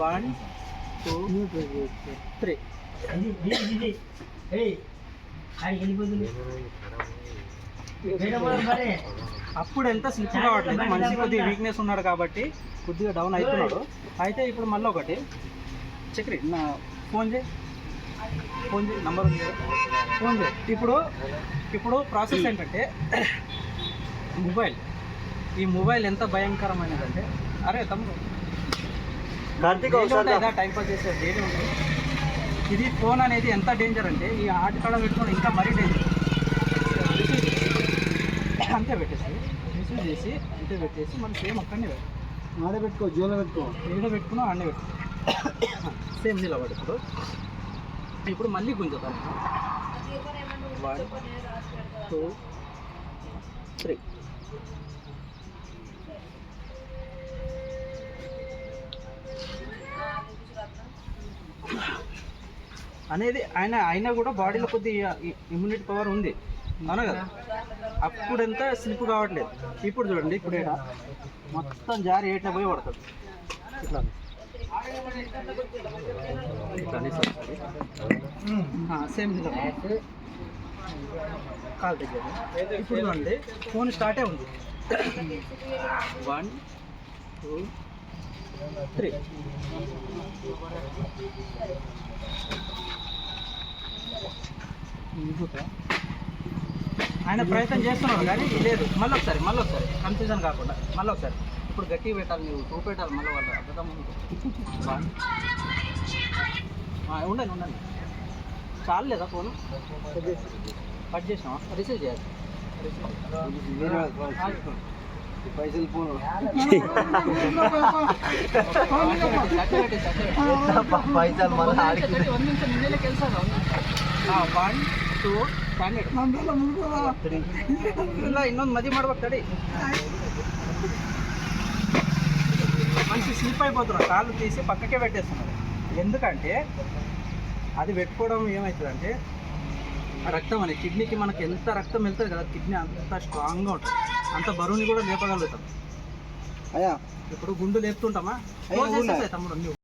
1 2 3. అప్పుడు ఎంత స్లిప్ కావట్లేదు, మనిషి కొద్దిగా వీక్నెస్ ఉన్నాడు కాబట్టి కొద్దిగా డౌన్ అవుతున్నాడు. అయితే ఇప్పుడు మళ్ళీ ఒకటి చక్రి నా ఫోన్ చేయి నంబర్ ఉంది, ఫోన్ చేయి. ఇప్పుడు ప్రాసెస్ ఏంటంటే ఈ మొబైల్ ఎంత భయంకరమైనదంటే, అరే తమ్ముడు టైం పాస్ చేసే డైలీ ఉంటుంది. ఇది ఫోన్ అనేది ఎంత డేంజర్ అంటే, ఈ హార్ట్ కాడ పెట్టుకోవడం ఇంకా మరీ డేంజర్. అంతే పెట్టేసి రిసీవ్ చేసి అంతే పెట్టేసి మనం సేమ్ అక్కడనే ఆడే పెట్టుకో, జోలో పెట్టుకో, ఏడో పెట్టుకున్నా ఆడనే పెట్టుకో, సేమ్ నిలబడి. ఇప్పుడు మళ్ళీ గుంజుతాం. 1 2 3. అనేది అయినా కూడా బాడీలో కొద్దిగా ఇమ్యూనిటీ పవర్ ఉంది, అవునా కదా? అప్పుడంతా స్లిప్ కావట్లేదు. ఇప్పుడు చూడండి, ఇప్పుడు మొత్తం జారి ఏట పోయి పడుతుంది. ఇట్లా సేమ్ కాల్ దగ్గర. ఇప్పుడు చూడండి, ఫోన్ స్టార్టే ఉంది. 1 2 3. ఆయన ప్రయత్నం చేస్తున్నాడు కానీ లేదు. మళ్ళీ ఒకసారి కన్ఫ్యూజన్ కాకుండా మళ్ళీ ఒకసారి. ఇప్పుడు గట్టిగా పెట్టాలి, నువ్వు టూ పెట్టాలి మళ్ళీ వాళ్ళు అర్థం. ఉండండి చాలు లేదా ఫోను కట్ చేసినావా? రిసీవ్ చేయాలి. పైసలు ఫోన్ 1 2 ಇಲ್ಲ ಇನ್ನೊಂದು ಮದಿ ಮಾಡ್ಬೇಕು ತಡಿ. మంచి స్లిప్ అయిపోతున్నారు, కాళ్ళు తీసి పక్కకే పెట్టేస్తున్నారు. ఎందుకంటే అది పెట్టుకోవడం ఏమవుతుందంటే, రక్తం అనేది కిడ్నీకి మనకి ఎంత రక్తం వెళ్తుంది కదా, కిడ్నీ అంత స్ట్రాంగ్గా ఉంటుంది, అంత బరువుని కూడా లేపగలుగుతాం. అయ్యా ఇప్పుడు గుండు లేపుతుంటామా? తమ్ముడు